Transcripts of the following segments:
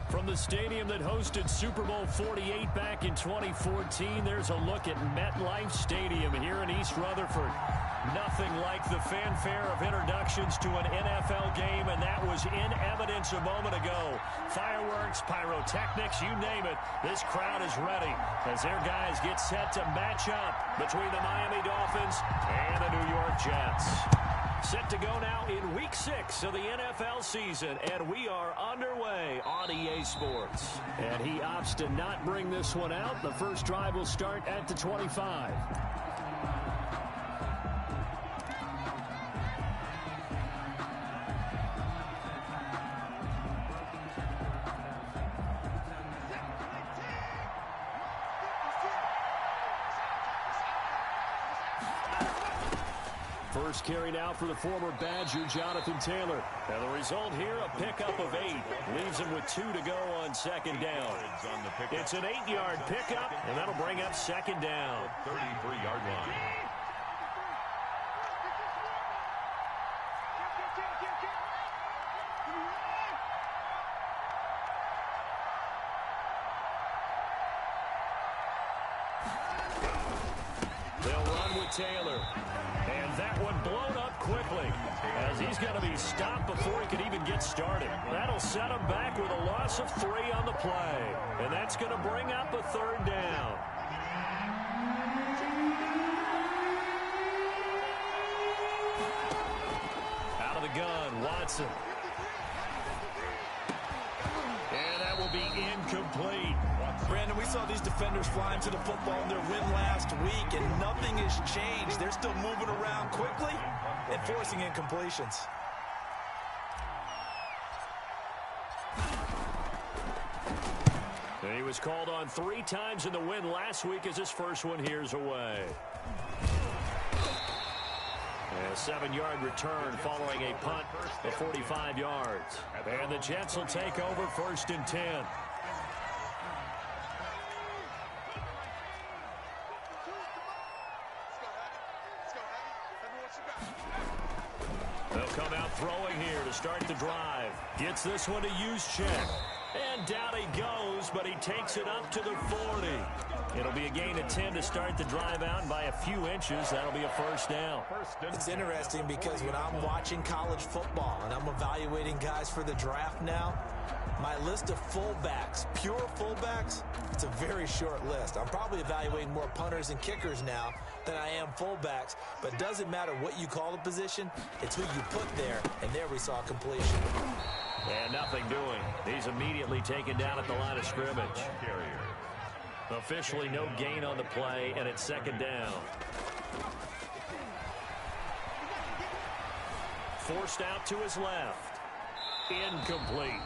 From the stadium that hosted Super Bowl 48 back in 2014, there's a look at MetLife Stadium here in East Rutherford. Nothing like the fanfare of introductions to an NFL game, and that was in evidence a moment ago. Fireworks, pyrotechnics, you name it, this crowd is ready as their guys get set to match up between the Miami Dolphins and the New York Jets. Set to go now in Week 6 of the NFL season, and we are underway on EA Sports. And he opts to not bring this one out. The first drive will start at the 25. First carry now for the former Badger, Jonathan Taylor. And the result here, a pickup of 8. Leaves him with 2 to go on second down. It's an 8-yard pickup, and that'll bring up second down. 33-yard line. They'll run with Taylor. And that one blown up quickly as he's going to be stopped before he could even get started. That'll set him back with a loss of 3 on the play. And that's going to bring up a third down. Out of the gun, Watson. And that will be incomplete. Brandon, we saw these defenders flying to the football in their win last week, and nothing has changed. They're still moving around quickly and forcing incompletions. And he was called on 3 times in the win last week as his first one here's away. A 7-yard return following a punt of 45 yards. And the Jets will take over 1st and 10. They'll come out throwing here to start the drive. Gets this one to Juszczyk. And down he goes, but he takes it up to the 40. It'll be a gain of 10 to start the drive out, and by a few inches, that'll be a first down. It's interesting because when I'm watching college football and I'm evaluating guys for the draft now, my list of fullbacks, pure fullbacks, it's a very short list. I'm probably evaluating more punters and kickers now than I am fullbacks, but it doesn't matter what you call the position, it's who you put there, and there we saw completion. And nothing doing. He's immediately taken down at the line of scrimmage. Officially no gain on the play, and it's second down. Forced out to his left. Incomplete.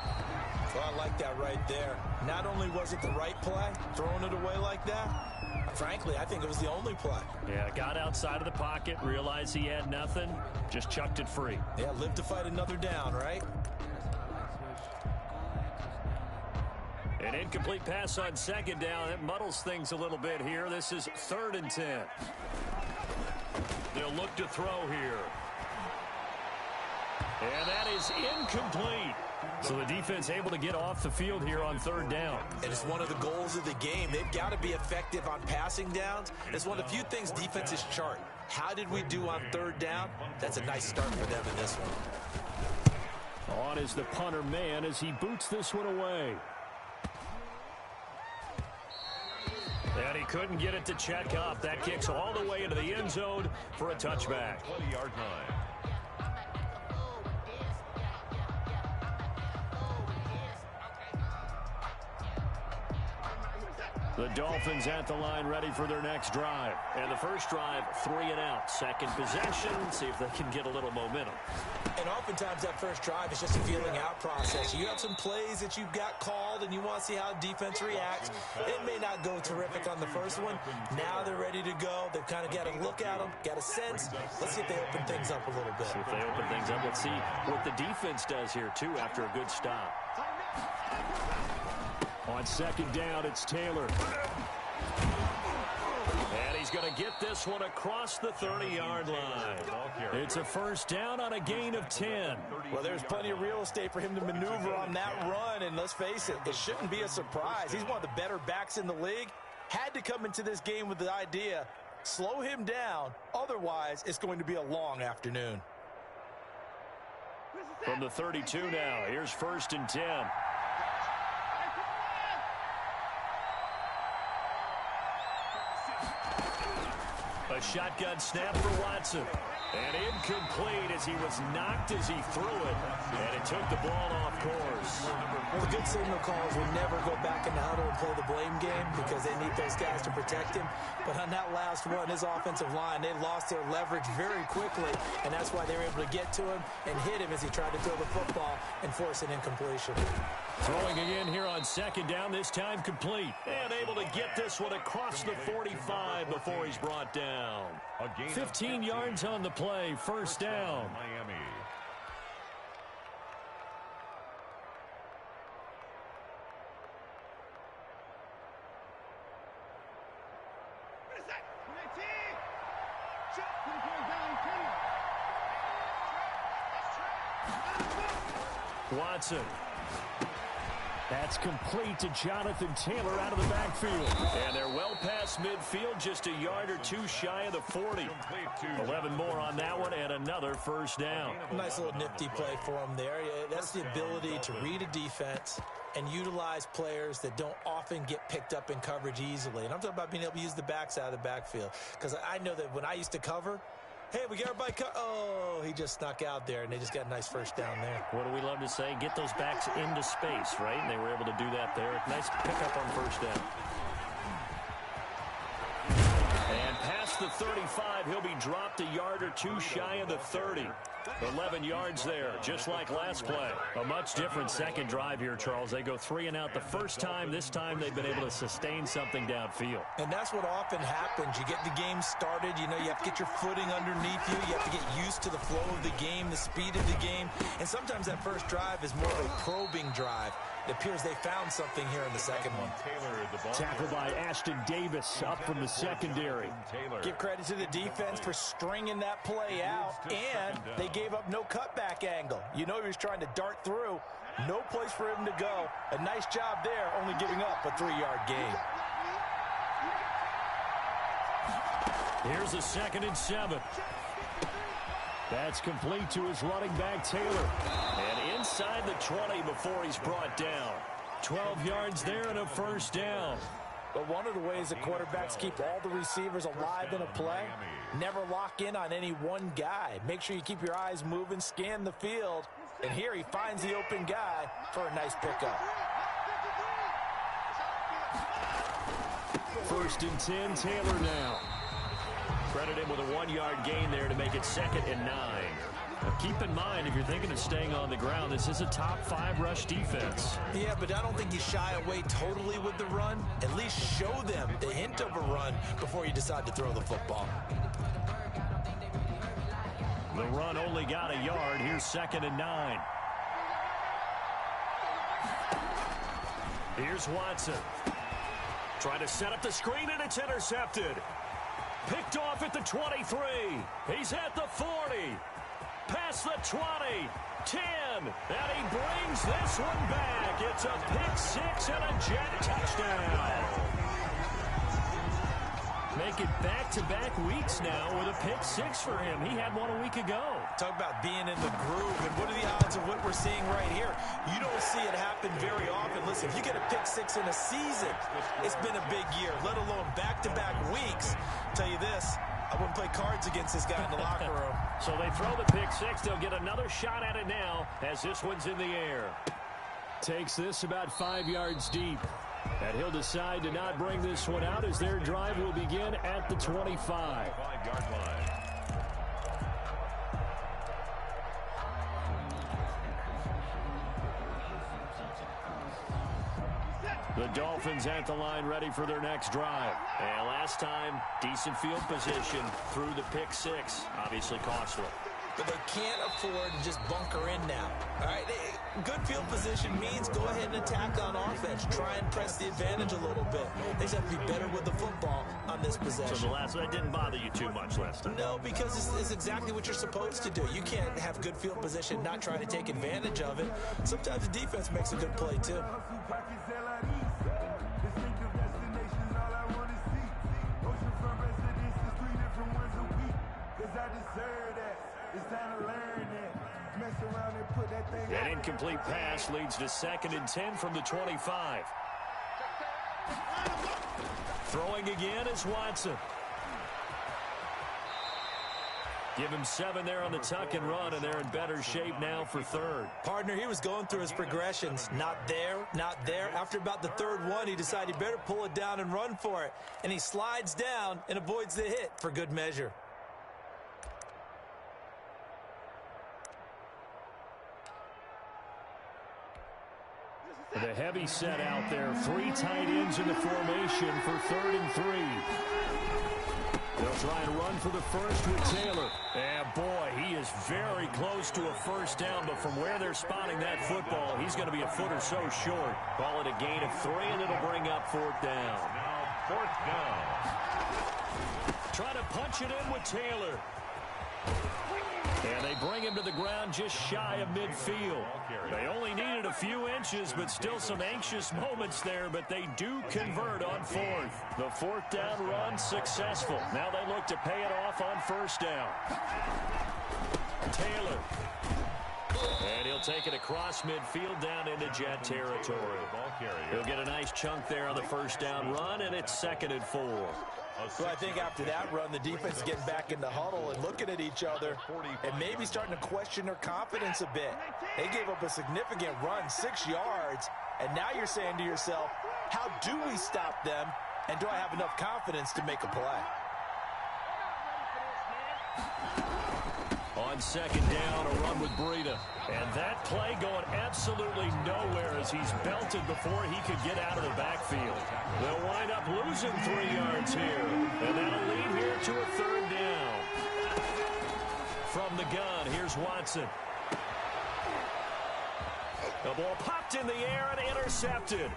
Well, I like that right there. Not only was it the right play, throwing it away like that, frankly, I think it was the only play. Yeah, got outside of the pocket, realized he had nothing, just chucked it free. Yeah, live to fight another down, right? An incomplete pass on second down. It muddles things a little bit here. This is 3rd and 10. They'll look to throw here. And that is incomplete. So the defense able to get off the field here on 3rd down. And it's one of the goals of the game. They've got to be effective on passing downs. It's one of the few things defenses chart. How did we do on 3rd down? That's a nice start for them in this one. On is the punter man as he boots this one away. And he couldn't get it to check up. That kicks all the way into the end zone for a touchback. 20-yard line. The Dolphins at the line ready for their next drive. And the first drive, 3 and out. Second possession, see if they can get a little momentum. And oftentimes that first drive is just a feeling out process. You have some plays that you've got called and you want to see how defense reacts. It may not go terrific on the first one. Now they're ready to go. They've kind of got to look at them, got a sense. Let's see if they open things up a little bit. See if they open things up. Let's see what the defense does here, too, after a good stop. On second down, it's Taylor. And he's going to get this one across the 30-yard line. It's a first down on a gain of 10. Well, there's plenty of real estate for him to maneuver on that run, and let's face it, it shouldn't be a surprise. He's one of the better backs in the league. Had to come into this game with the idea, slow him down, otherwise it's going to be a long afternoon. From the 32 now, here's first and 10. A shotgun snap for Watson. And incomplete as he was knocked as he threw it. And it took the ball off course. Well, the good signal calls will never go back in the huddle and play the blame game because they need those guys to protect him. But on that last one, his offensive line, they lost their leverage very quickly. And that's why they were able to get to him and hit him as he tried to throw the football and force an incompletion. Throwing again here on second down, this time complete. And able to get this one across the 45 before he's brought down. 15 yards on the play, first down. Miami. Watson. That's complete to Jonathan Taylor out of the backfield. And they're well past midfield, just a yard or two shy of the 40. 11 more on that one and another first down. Nice little nifty play for him there. That's the ability to read a defense and utilize players that don't often get picked up in coverage easily. And I'm talking about being able to use the backs out of the backfield. Because I know that when I used to cover, hey, we got everybody oh, he just snuck out there, and they just got a nice first down there. What do we love to say? Get those backs into space, right? And they were able to do that there. Nice pickup on first down. And past the 35, he'll be dropped a yard or two shy of the 30. 11 yards there, just like last play. A much different second drive here, Charles. They go 3 and out the first time. This time they've been able to sustain something downfield. And that's what often happens. You get the game started. You know, you have to get your footing underneath you. You have to get used to the flow of the game, the speed of the game. And sometimes that first drive is more of a probing drive. It appears they found something here in the second one. Tackled by Ashton Davis up from the secondary. Give credit to the defense for stringing that play out, and they gave up no cutback angle. You know he was trying to dart through. No place for him to go. A nice job there, only giving up a 3-yard gain. Here's a 2nd and 7. That's complete to his running back, Taylor. And inside the 20 before he's brought down. 12 yards there and a first down. But one of the ways that quarterbacks keep all the receivers alive in a play, never lock in on any one guy. Make sure you keep your eyes moving, scan the field. And here he finds the open guy for a nice pickup. 1st and 10, Taylor now. Credit him with a 1-yard gain there to make it 2nd and 9. Now keep in mind, if you're thinking of staying on the ground, this is a top 5 rush defense. Yeah, but I don't think you shy away totally with the run. At least show them the hint of a run before you decide to throw the football. The run only got a yard. Here's 2nd and 9. Here's Watson. Trying to set up the screen, and it's intercepted. Picked off at the 23. He's at the 40. Past the 20. 10. And he brings this one back. It's a pick 6 and a jet touchdown. Make it back-to-back weeks now with a pick 6 for him. He had one a week ago. Talk about being in the groove, and what are the odds of what we're seeing right here? You don't see it happen very often. Listen, if you get a pick 6 in a season, it's been a big year, let alone back-to-back weeks. I'll tell you this, I wouldn't play cards against this guy in the locker room. So they throw the pick 6. They'll get another shot at it now as this one's in the air. Takes this about 5 yards deep. And he'll decide to not bring this one out as their drive will begin at the 25. 5-yard line. The Dolphins at the line ready for their next drive. And last time, decent field position through the pick 6. Obviously costly. but they can't afford to just bunker in now. All right, good field position means go ahead and attack on offense. Try and press the advantage a little bit. They just have to be better with the football on this possession. So that didn't bother you too much last time? No, because it's exactly what you're supposed to do. You can't have good field position, not try to take advantage of it. Sometimes the defense makes a good play, too. An incomplete pass leads to 2nd and 10 from the 25. Throwing again is Watson. Give him 7 there on the tuck and run, and they're in better shape now for 3rd. Partner, he was going through his progressions. Not there, not there. After about the 3rd one, he decided he better pull it down and run for it. And he slides down and avoids the hit for good measure. The heavy set out there. 3 tight ends in the formation for 3rd and 3. They'll try and run for the first with Taylor. And boy, he is very close to a first down, but from where they're spotting that football, he's going to be a foot or so short. Call it a gain of 3, and it'll bring up 4th down. Now 4th down. Trying to punch it in with Taylor. And they bring him to the ground just shy of midfield. They only needed a few inches, but still some anxious moments there, but they do convert on 4th. The 4th down run successful. Now they look to pay it off on 1st down. Taylor. And he'll take it across midfield down into Jet territory. He'll get a nice chunk there on the 1st down run, and it's 2nd and 4. Well, I think after that run, the defense is getting back in the huddle and looking at each other and maybe starting to question their confidence a bit. They gave up a significant run, 6 yards, and now you're saying to yourself, how do we stop them, and do I have enough confidence to make a play? On 2nd down, a run with Breida. And that play going absolutely nowhere as he's belted before he could get out of the backfield. They'll wind up losing 3 yards here. And that'll lead here to a 3rd down. From the gun, here's Watson. The ball popped in the air and intercepted.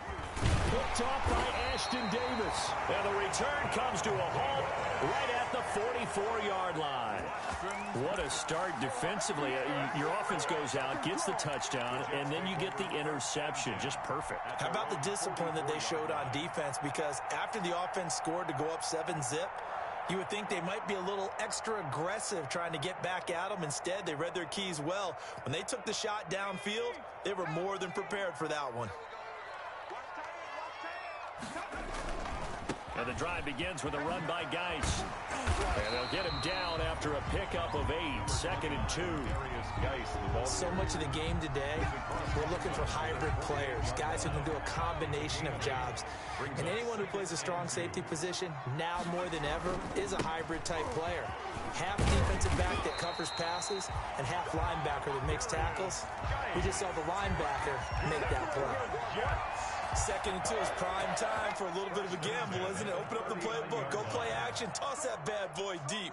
Picked off by Ashton Davis. And the return comes to a halt right at the 44-yard line. What a start defensively. Your offense goes out, gets the touchdown, and then you get the interception. Just perfect. How about the discipline that they showed on defense? Because after the offense scored to go up 7-zip, you would think they might be a little extra aggressive trying to get back at them. Instead, they read their keys well. When they took the shot downfield, they were more than prepared for that one. And the drive begins with a run by Geis. And they'll get him down after a pickup of 8, 2nd and 2. So much of the game today, we're looking for hybrid players, guys who can do a combination of jobs. And anyone who plays a strong safety position, now more than ever, is a hybrid type player. Half defensive back that covers passes and half linebacker that makes tackles. We just saw the linebacker make that play. 2nd and 2 is prime time for a little bit of a gamble, isn't it? Open up the playbook, go play action, toss that bad boy deep.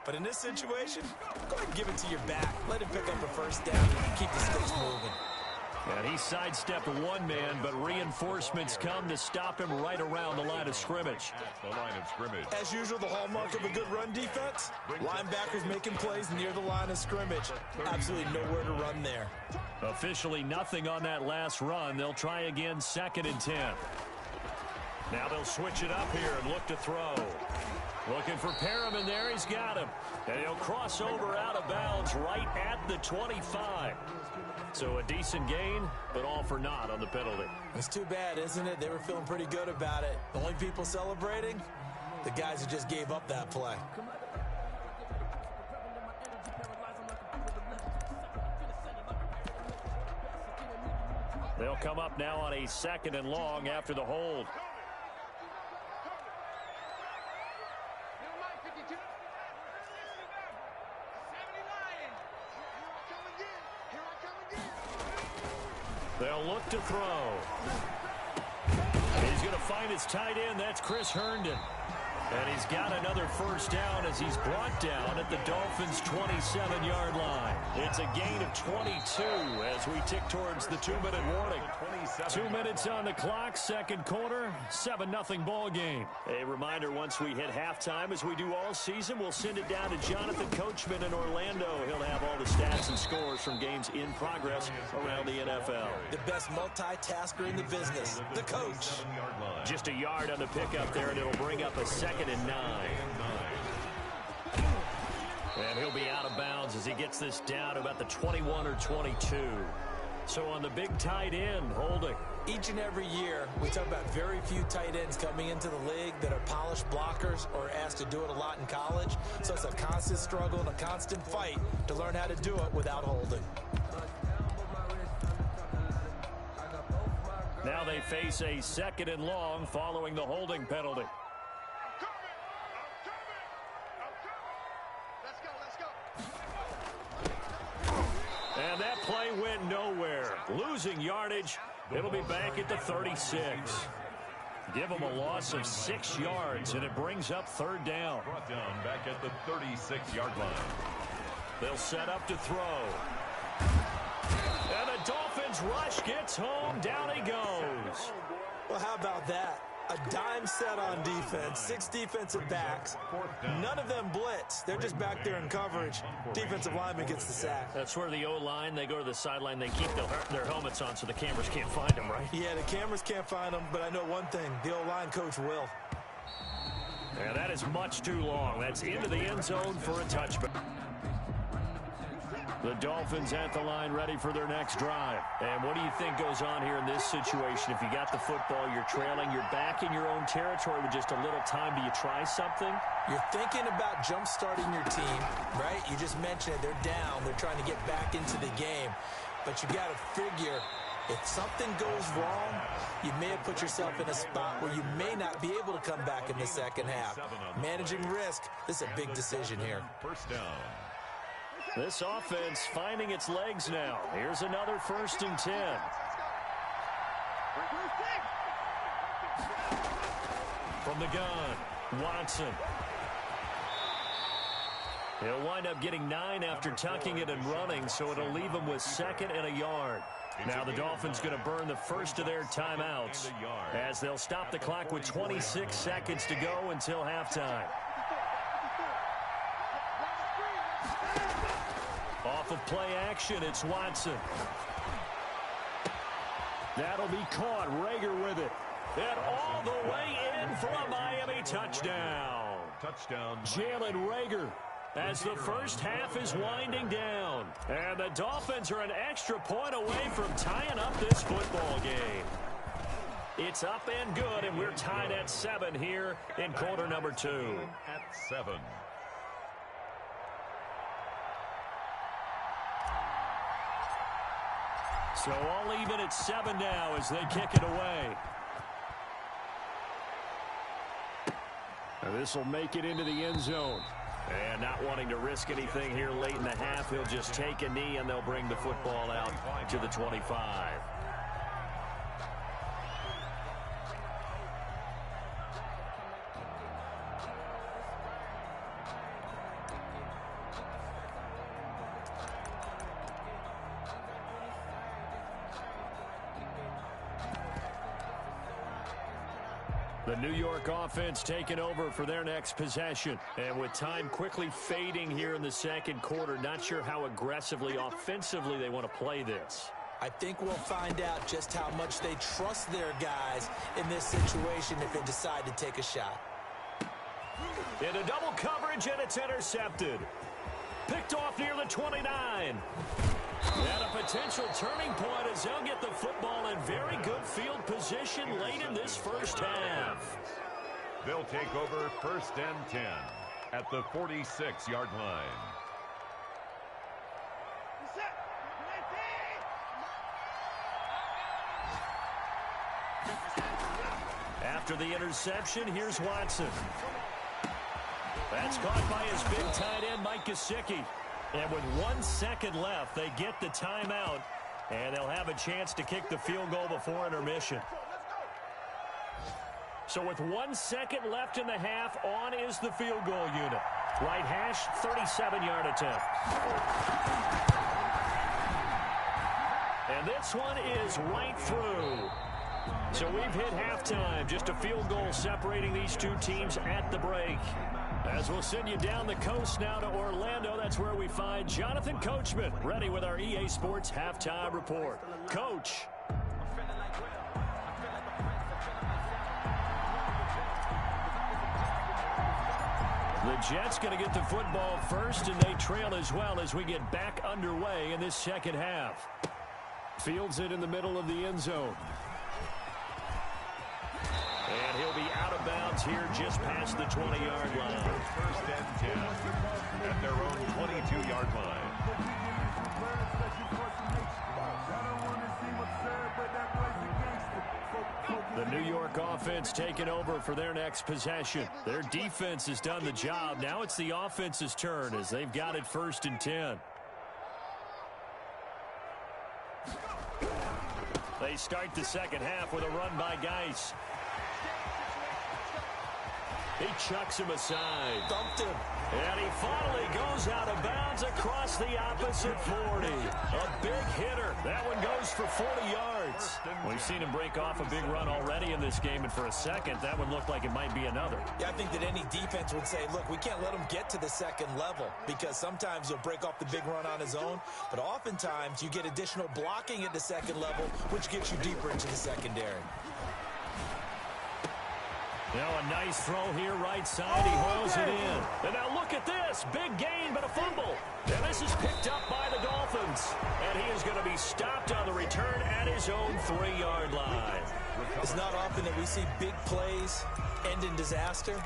But in this situation, go ahead and give it to your back. Let him pick up a 1st down and keep the sticks moving. And he sidestepped one man, but reinforcements come to stop him right around the line of scrimmage. As usual, the hallmark of a good run defense, linebackers making plays near the line of scrimmage. Absolutely nowhere to run there. Officially nothing on that last run. They'll try again 2nd and 10. Now they'll switch it up here and look to throw. Looking for Perriman there. He's got him. And he'll cross over out of bounds right at the 25. So a decent gain, but all for naught on the penalty. It's too bad, isn't it? They were feeling pretty good about it. The only people celebrating, the guys who just gave up that play. They'll come up now on a 2nd and long after the hold. They'll look to throw. He's going to find his tight end. That's Chris Herndon. And he's got another first down as he's brought down at the Dolphins' 27-yard line. It's a gain of 22 as we tick towards the 2-minute warning. 2 minutes on the clock, second quarter, 7-0 ball game. A reminder, once we hit halftime, as we do all season, we'll send it down to Jonathan Coachman in Orlando. He'll have all the stats and scores from games in progress around the NFL. The best multitasker in the business, the coach. Just a yard on the pickup there, and it'll bring up a 2nd and 9. And he'll be out of bounds as he gets this down about the 21 or 22. So on the big tight end, holding. Each and every year, we talk about very few tight ends coming into the league that are polished blockers or asked to do it a lot in college. So it's a constant struggle and a constant fight to learn how to do it without holding. Now they face a 2nd and long following the holding penalty. And that play went nowhere. Losing yardage. It'll be back at the 36. Give them a loss of 6 yards, and it brings up 3rd down. Brought down back at the 36-yard line. They'll set up to throw. And the Dolphins rush gets home. Down he goes. Well, how about that? A dime set on defense, 6 defensive backs. None of them blitz. They're just back there in coverage. Defensive lineman gets the sack. That's where the O-line, they go to the sideline, they keep their helmets on so the cameras can't find them, right? Yeah, the cameras can't find them, but I know one thing. The O-line coach will. And that is much too long. That's into the end zone for a touchback. The Dolphins at the line ready for their next drive. And what do you think goes on here in this situation? If you got the football, you're trailing, you're back in your own territory with just a little time. Do you try something? You're thinking about jump-starting your team, right? You just mentioned it. They're down. They're trying to get back into the game. But you got to figure, if something goes wrong, you may have put yourself in a spot where you may not be able to come back in the second half. Managing risk, this is a big decision here. First down. This offense finding its legs now. Here's another 1st and 10. From the gun, Watson. He'll wind up getting 9 after tucking it and running, so it'll leave him with 2nd and a yard. Now the Dolphins going to burn the first of their timeouts as they'll stop the clock with 26 seconds to go until halftime. Off of play action, it's Watson. That'll be caught. Rager with it. And all the way in for a Miami touchdown. Touchdown. Jalen Rager as the first half is winding down. And the Dolphins are an extra point away from tying up this football game. It's up and good, and we're tied at 7 here in quarter number 2. At 7. So all even at 7 now as they kick it away. This will make it into the end zone. And not wanting to risk anything here late in the half, he'll just take a knee and they'll bring the football out to the 25. The New York offense taking over for their next possession. And with time quickly fading here in the second quarter, not sure how aggressively, offensively they want to play this. I think we'll find out just how much they trust their guys in this situation if they decide to take a shot. Into double coverage, and it's intercepted. Picked off near the 29. And a potential turning point as they'll get the football in very good field position late in this first half. They'll take over 1st and 10 at the 46-yard line. After the interception, here's Watson. That's caught by his big tight end, Mike Gesicki. And with 1 second left, they get the timeout, and they'll have a chance to kick the field goal before intermission. So with 1 second left in the half, on is the field goal unit. Right hash, 37-yard attempt. And this one is right through. So we've hit halftime. Just a field goal separating these two teams at the break. As we'll send you down the coast now to Orlando, that's where we find Jonathan Coachman, ready with our EA Sports Halftime Report. Coach. The Jets going to get the football first, and they trail as well as we get back underway in this second half. Fields it in the middle of the end zone. And he'll be out of bounds here just past the 20-yard line. First and 10 at their own 22-yard line. The New York offense taking over for their next possession. Their defense has done the job. Now it's the offense's turn as they've got it first and 10. They start the second half with a run by Geis. He chucks him aside. Dumped him. And he finally goes out of bounds across the opposite 40. A big hitter. That one goes for 40 yards. We've seen him break off a big run already in this game, and for a second, that one looked like it might be another. Yeah, I think that any defense would say, look, we can't let him get to the second level because sometimes he'll break off the big run on his own, but oftentimes you get additional blocking at the second level, which gets you deeper into the secondary. Now a nice throw here right side. He hauls it in. And now look at this. Big gain, but a fumble. And this is picked up by the Dolphins. And he is going to be stopped on the return at his own 3-yard line. It's not often that we see big plays end in disaster,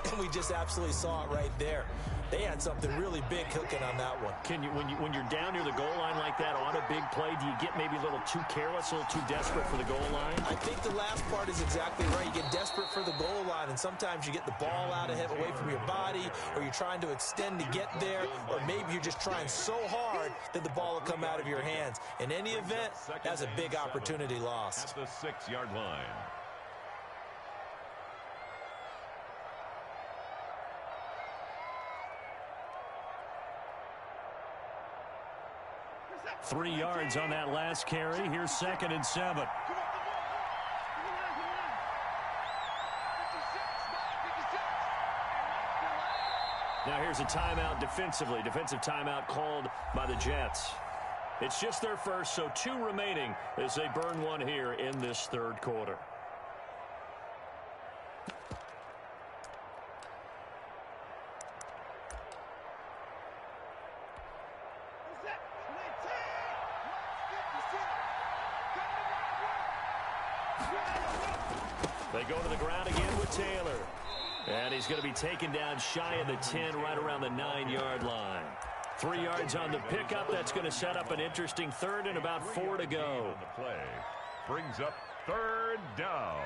and we just absolutely saw it right there. They had something really big cooking on that one. Can you, when you're down near the goal line like that on a big play, do you get maybe a little too careless, a little too desperate for the goal line? I think the last part is exactly right. You get desperate for the goal line, and sometimes you get the ball out of him, away from your body, or you're trying to extend to get there, or maybe you're just trying so hard that the ball will come out of your hands. In any event, that's a big opportunity lost. At the 6-yard line. Three yards on that last carry. Here's 2nd and 7. Now here's a timeout defensively. Defensive timeout called by the Jets. It's just their first, so 2 remaining as they burn one here in this third quarter. They go to the ground again with Taylor. And he's going to be taken down shy of the 10, right around the 9-yard line. 3 yards on the pickup. That's going to set up an interesting third and about 4 to go. On the play brings up 3rd down.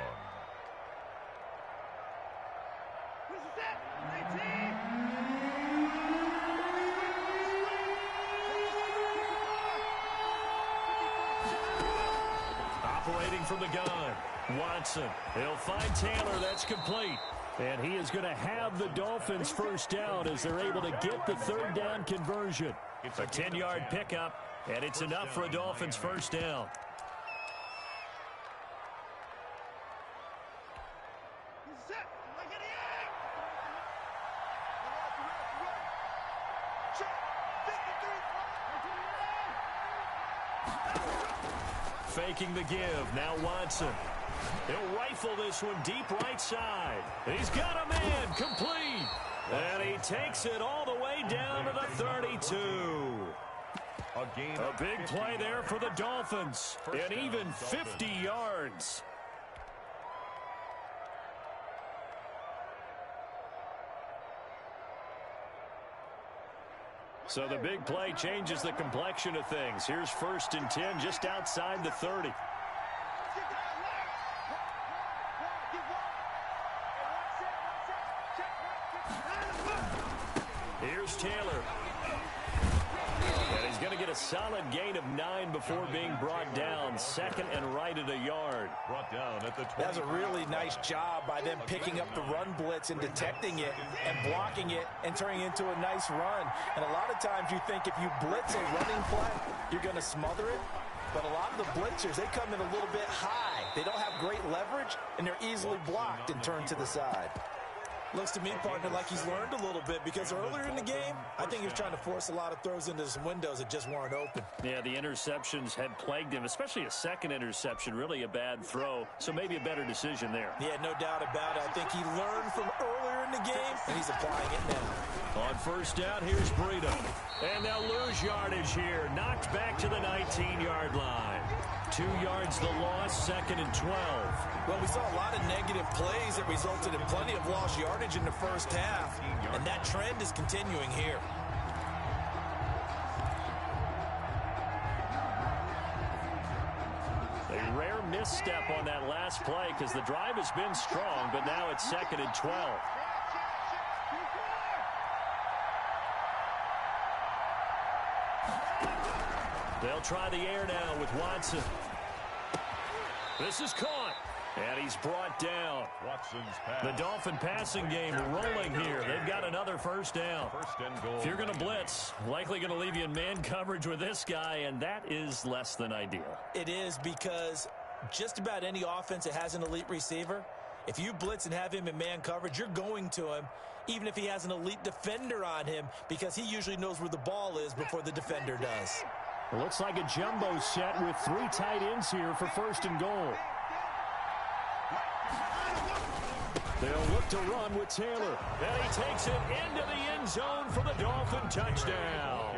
Operating from the gun, Watson. He'll find Taylor. That's complete. And he is going to have the Dolphins first down as they're able to get the 3rd down conversion. It's a 10-yard pickup, and it's enough for a Dolphins first down. Faking the give. Now Watson. He'll rifle this one deep right side. He's got a man complete. And he takes it all the way down to the 32. A big play there for the Dolphins. And even 50 yards. So the big play changes the complexion of things. Here's 1st and 10 just outside the 30. Here's Taylor. And he's going to get a solid gain of 9 before being brought down. 2nd and right at a yard. Brought down at the 20. That was a really nice job by them picking up the run blitz and detecting it and blocking it and turning it into a nice run. And a lot of times you think if you blitz a running play, you're going to smother it. But a lot of the blitzers, they come in a little bit high. They don't have great leverage, and they're easily blocked and turned to the side. Looks to me, partner, like he's learned a little bit, because earlier in the game, I think he was trying to force a lot of throws into some windows that just weren't open. Yeah, the interceptions had plagued him, especially a second interception, really a bad throw. So maybe a better decision there. Yeah, no doubt about it. I think he learned from earlier in the game, and he's applying it now. On first down, here's Breida. And they'll lose yardage here. Knocked back to the 19-yard line. 2 yards the loss, 2nd and 12. Well, we saw a lot of negative plays that resulted in plenty of lost yardage in the first half, and that trend is continuing here. A rare misstep on that last play because the drive has been strong, but now it's 2nd and 12. They'll try the air now with Watson. This is caught. And he's brought down. Watson's pass. The Dolphin passing game rolling here. They've got another first down. First and goal. If you're going to blitz, likely going to leave you in man coverage with this guy, and that is less than ideal. It is, because just about any offense that has an elite receiver, if you blitz and have him in man coverage, you're going to him, even if he has an elite defender on him, because he usually knows where the ball is before the defender does. It looks like a jumbo set with 3 tight ends here for first and goal. They'll look to run with Taylor. And he takes it into the end zone for the Dolphin touchdown.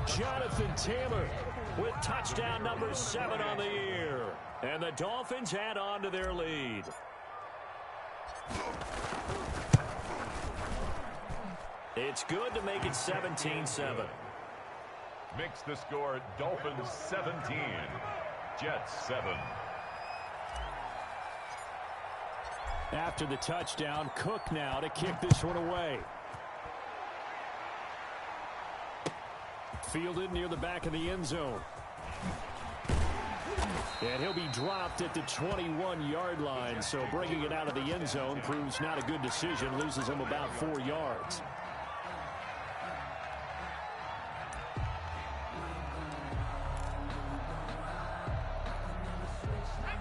Jonathan Taylor with touchdown number 7 on the year. And the Dolphins add on to their lead. It's good to make it 17-7. Makes the score Dolphins 17, Jets 7. After the touchdown, Cook now to kick this one away. Fielded near the back of the end zone. And he'll be dropped at the 21-yard line, so bringing it out of the end zone proves not a good decision. Loses him about 4 yards.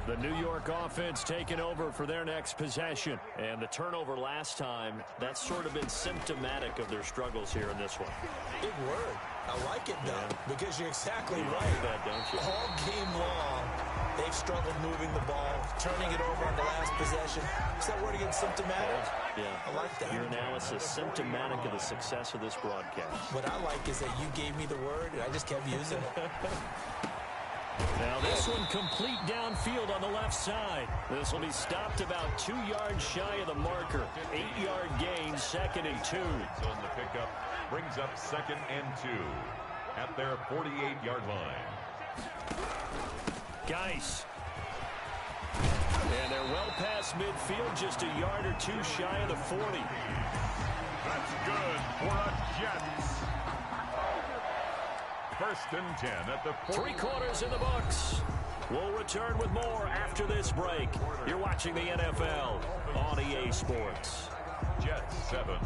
The New York offense taking over for their next possession. And the turnover last time, that's sort of been symptomatic of their struggles here in this one. Big word. I like it, though, because you're exactly right. Like that, don't you? All game long, they've struggled moving the ball, turning it over on the last possession. Is that word again, symptomatic? Yeah. I like that. Your analysis, symptomatic of the success of this broadcast. What I like is that you gave me the word, and I just kept using it. Now this one complete downfield on the left side. This will be stopped about 2 yards shy of the marker. 8-yard gain, 2nd and 2. On the pickup, brings up 2nd and 2 at their 48-yard line. Geis. And they're well past midfield, just a yard or 2 shy of the 40. That's good for a Jets. First and 10 at the 3 quarters in the books. We'll return with more after this break. You're watching the NFL on EA Sports. Jets 7.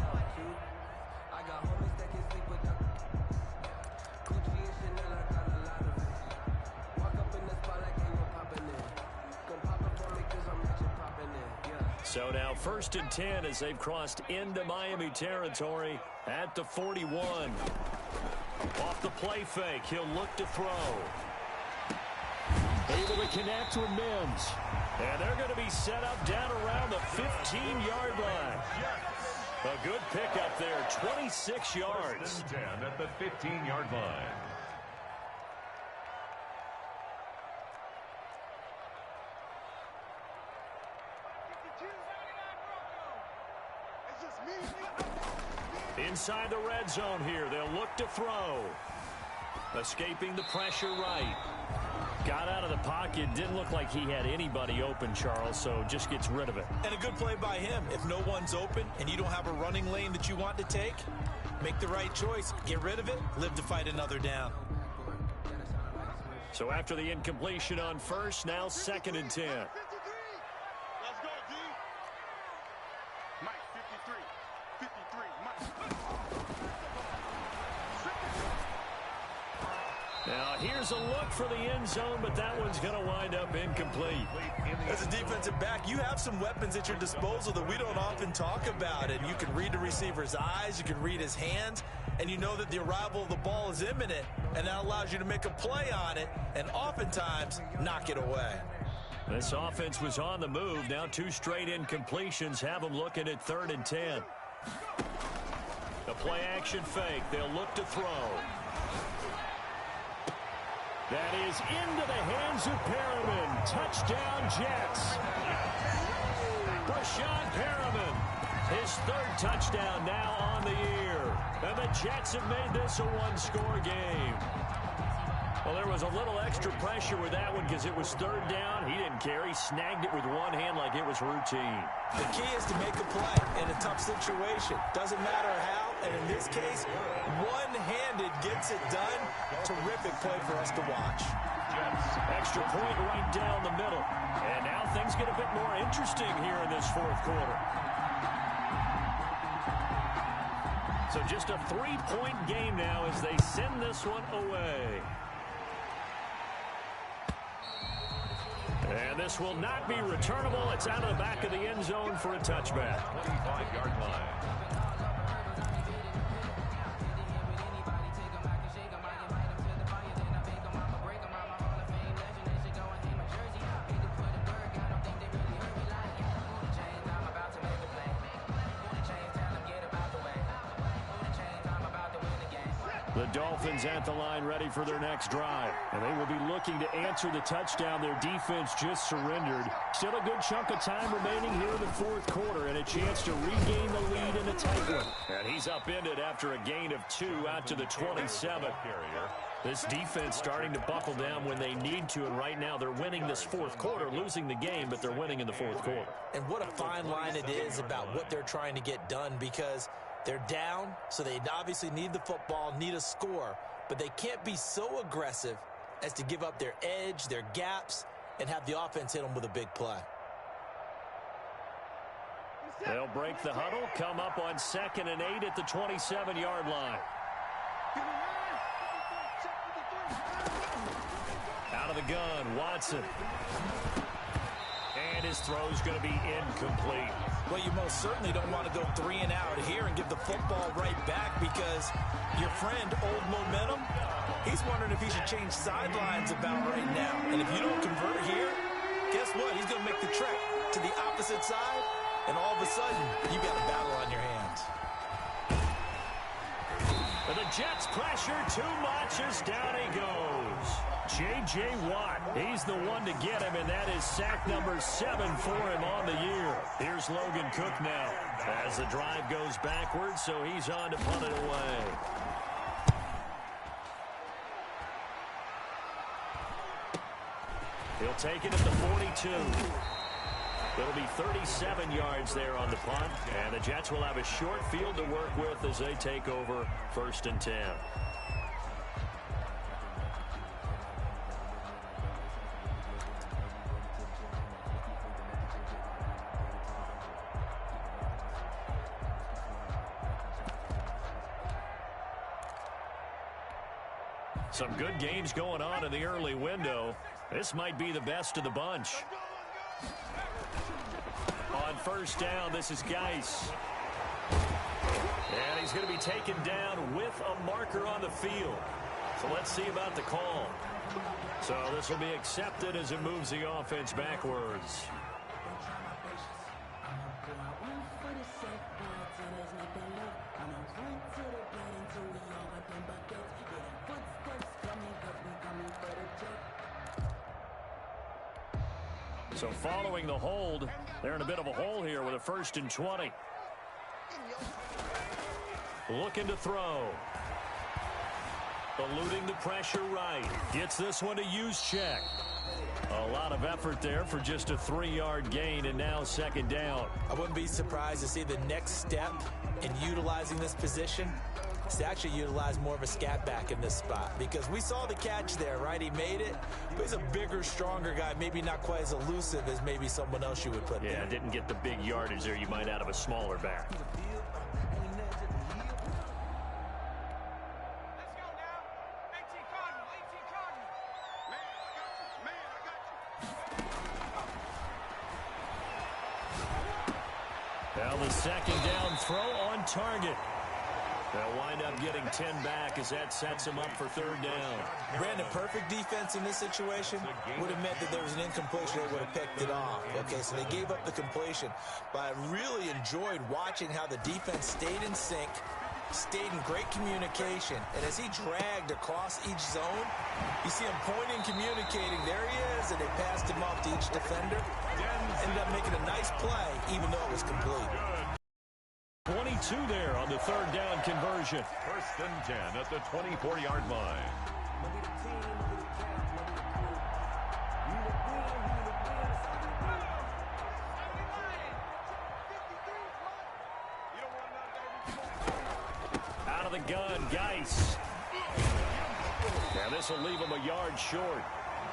So now 1st and 10 as they've crossed into Miami territory at the 41. Off the play fake, he'll look to throw. Able to connect with Mims. And they're going to be set up down around the 15-yard line. A good pickup there, 26 yards. 10 at the 15-yard line. Inside the red zone here, they'll look to throw. Escaping the pressure right. Got out of the pocket, didn't look like he had anybody open, Charles, so just gets rid of it. And a good play by him. If no one's open and you don't have a running lane that you want to take, make the right choice. Get rid of it, live to fight another down. So after the incompletion on first, now 2nd and 10. Now, here's a look for the end zone, but that one's going to wind up incomplete. As a defensive back, you have some weapons at your disposal that we don't often talk about. And you can read the receiver's eyes, you can read his hands, and you know that the arrival of the ball is imminent, and that allows you to make a play on it and oftentimes knock it away. This offense was on the move. Now 2 straight incompletions have them looking at 3rd and 10. The play action fake. They'll look to throw. That is into the hands of Perriman. Touchdown, Jets. Breshad Perriman, his 3rd touchdown now on the year. And the Jets have made this a 1-score game. Well, there was a little extra pressure with that one because it was 3rd down. He didn't care. He snagged it with one hand like it was routine. The key is to make a play in a tough situation. Doesn't matter how, and in this case, one-handed gets it done. Terrific play for us to watch. Extra point right down the middle. And now things get a bit more interesting here in this 4th quarter. So just a 3-point game now as they send this one away. And this will not be returnable. It's out of the back of the end zone for a touchback. 25-yard line. The Dolphins at the line ready for their next drive. And they will be looking to answer the touchdown their defense just surrendered. Still a good chunk of time remaining here in the 4th quarter and a chance to regain the lead in a tight one. And he's upended after a gain of 2 out to the 27. This defense starting to buckle down when they need to, and right now they're winning this 4th quarter, losing the game, but they're winning in the 4th quarter. And what a fine line it is about what they're trying to get done, because they're down, so they obviously need the football, need a score, but they can't be so aggressive as to give up their edge, their gaps, and have the offense hit them with a big play. They'll break the huddle, come up on 2nd and 8 at the 27-yard line. Out of the gun, Watson. And his throw's going to be incomplete. Well, you most certainly don't want to go 3 and out here and give the football right back, because your friend, Old Momentum, he's wondering if he should change sidelines about right now. And if you don't convert here, guess what? He's going to make the trek to the opposite side, and all of a sudden, you've got a battle on your hands. And the Jets pressure too much as down he goes. J.J. Watt, he's the one to get him, and that is sack number 7 for him on the year. Here's Logan Cook now as the drive goes backwards, so he's on to punt it away. He'll take it at the 42. It'll be 37 yards there on the punt, and the Jets will have a short field to work with as they take over 1st and 10. Some good games going on in the early window. This might be the best of the bunch. On 1st down, this is Geis. And he's going to be taken down with a marker on the field. So let's see about the call. So this will be accepted as it moves the offense backwards. So following the hold, they're in a bit of a hole here with a 1st and 20. Looking to throw. Eluding the pressure right. Gets this one to Juszczyk. A lot of effort there for just a 3-yard gain, and now 2nd down. I wouldn't be surprised to see the next step in utilizing this position is to actually utilize more of a scat back in this spot, because we saw the catch there, right? He made it, but he's a bigger, stronger guy, maybe not quite as elusive as maybe someone else you would put there. Yeah, didn't get the big yardage there you might out of a smaller back. Now the second down throw on target. They'll wind up getting 10 back as that sets them up for third down. Brandon, perfect defense in this situation would have meant that there was an incompletion. They would have picked it off. Okay, so they gave up the completion. But I really enjoyed watching how the defense stayed in sync, stayed in great communication. And as he dragged across each zone, you see him pointing, communicating. There he is, and they passed him off to each defender. Ended up making a nice play, even though it was complete. 22 there on the third down conversion. First and 10 at the 24-yard line. Out of the gun, Geis. Now this will leave him a yard short.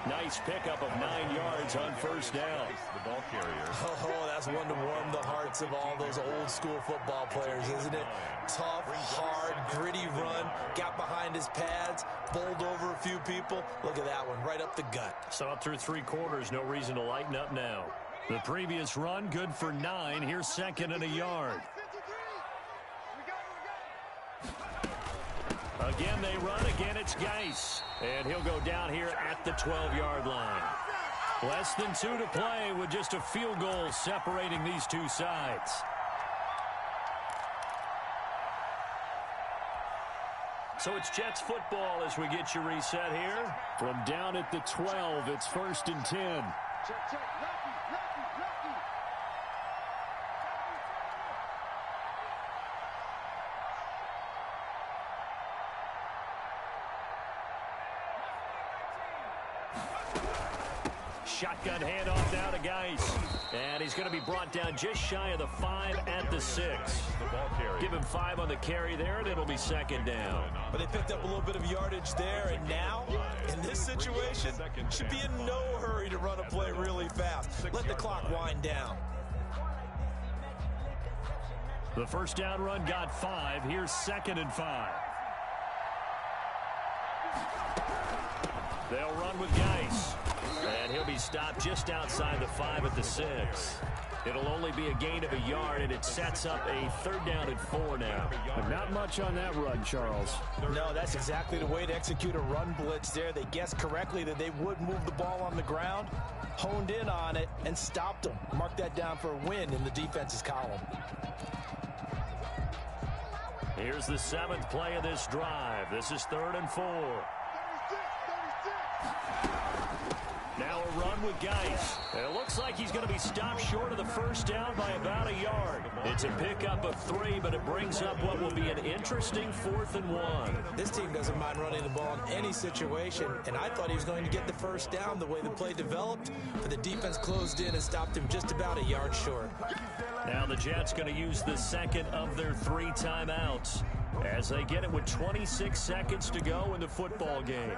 Nice pickup of 9 yards on first down. The ball carrier. Oh, that's one to warm the hearts of all those old school football players, isn't it? Tough, hard, gritty run. Got behind his pads, bowled over a few people. Look at that one, right up the gut. So up through 3 quarters, no reason to lighten up now. The previous run, good for 9. Here's second and a yard. Again, they run. Again, it's Geis. And he'll go down here at the 12-yard line. Less than 2 to play with just a field goal separating these two sides. So it's Jets football as we get you reset here. From down at the 12, it's first and 10. Check. Lucky. Shotgun handoff now to Geis. And he's going to be brought down just shy of the 5 at the 6. The ball carrier. Give him 5 on the carry there, and it'll be second down. But they picked up a little bit of yardage there, and now, in this situation, should be in no hurry to run a play really fast. Let the clock wind down. The first down run got 5. Here's second and 5. They'll run with Geis. And he'll be stopped just outside the 5 at the 6. It'll only be a gain of a yard, and it sets up a third down and 4 now. But not much on that run, Charles. No, that's exactly the way to execute a run blitz there. They guessed correctly that they would move the ball on the ground, honed in on it, and stopped them. Mark that down for a win in the defense's column. Here's the 7th play of this drive. This is 3rd and 4. Now a run with Geis. And it looks like he's going to be stopped short of the first down by about a yard. It's a pickup of 3, but it brings up what will be an interesting 4th and 1. This team doesn't mind running the ball in any situation, and I thought he was going to get the first down the way the play developed, but the defense closed in and stopped him just about a yard short. Now the Jets going to use the second of their 3 timeouts as they get it with 26 seconds to go in the football game.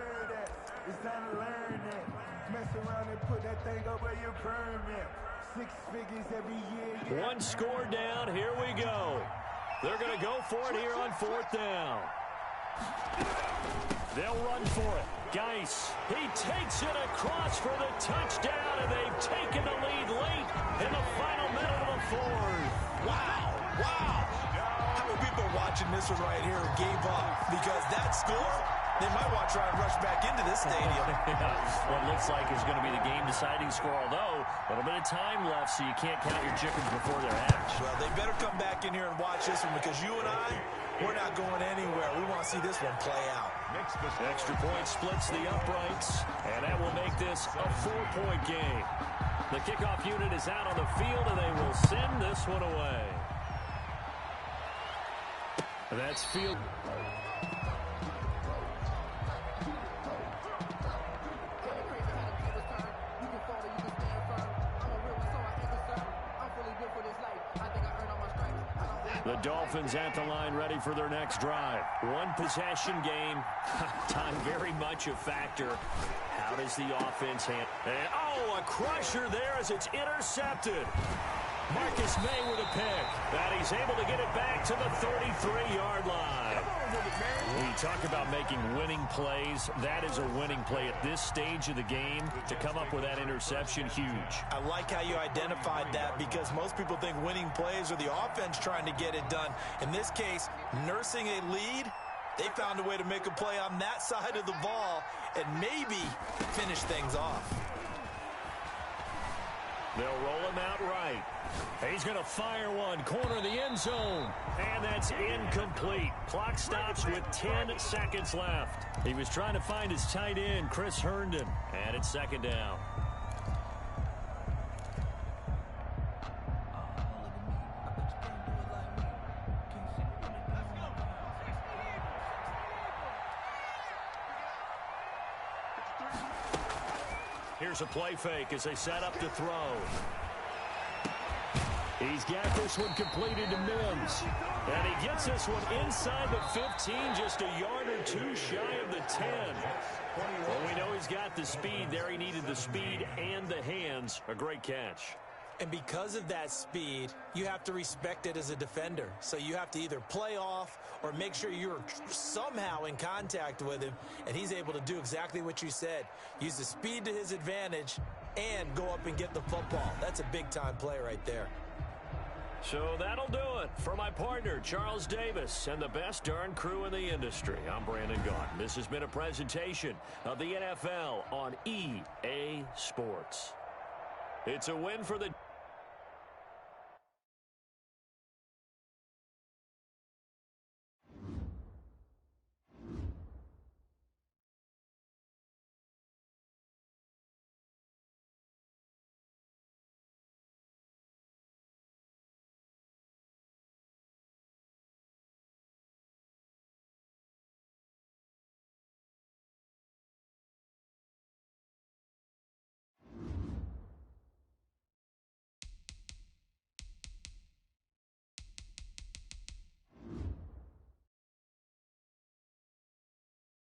It's time to learn that. Mess around and put that thing over your permit. 6 figures every year. One score down. Here we go. They're going to go for it here on 4th down. They'll run for it. Geis, he takes it across for the touchdown, and they've taken the lead late in the final minute of the 4th. Wow. How many people are watching this one right here who gave up? Because that score, they might want to try and rush back into this stadium. What looks like is going to be the game-deciding score, although a little bit of time left, so you can't count your chickens before they're hatched. Well, they better come back in here and watch this one, because you and I, we're not going anywhere. We want to see this one play out. Extra point splits the uprights, and that will make this a 4-point game. The kickoff unit is out on the field, and they will send this one away. That's field. The Dolphins at the line, ready for their next drive. One possession game. Time very much a factor. How does the offense handle? And, a crusher there as it's intercepted. Marcus May with a pick. And he's able to get it back to the 33-yard line. When you talk about making winning plays, that is a winning play at this stage of the game. To come up with that interception, huge. I like how you identified that, because most people think winning plays are the offense trying to get it done. In this case, nursing a lead, they found a way to make a play on that side of the ball and maybe finish things off. They'll roll him out right. He's going to fire one, corner of the end zone. And that's incomplete. Clock stops with 10 seconds left. He was trying to find his tight end, Chris Herndon. And it's second down. Here's a play fake as they set up to throw. He's got this one completed to Mims. And he gets this one inside the 15, just a yard or two shy of the 10. Well, we know he's got the speed there. He needed the speed and the hands. A great catch. And because of that speed, you have to respect it as a defender. So you have to either play off or make sure you're somehow in contact with him. And he's able to do exactly what you said. Use the speed to his advantage and go up and get the football. That's a big-time play right there. So that'll do it for my partner, Charles Davis, and the best darn crew in the industry. I'm Brandon Gaudin. This has been a presentation of the NFL on EA Sports. It's a win for the...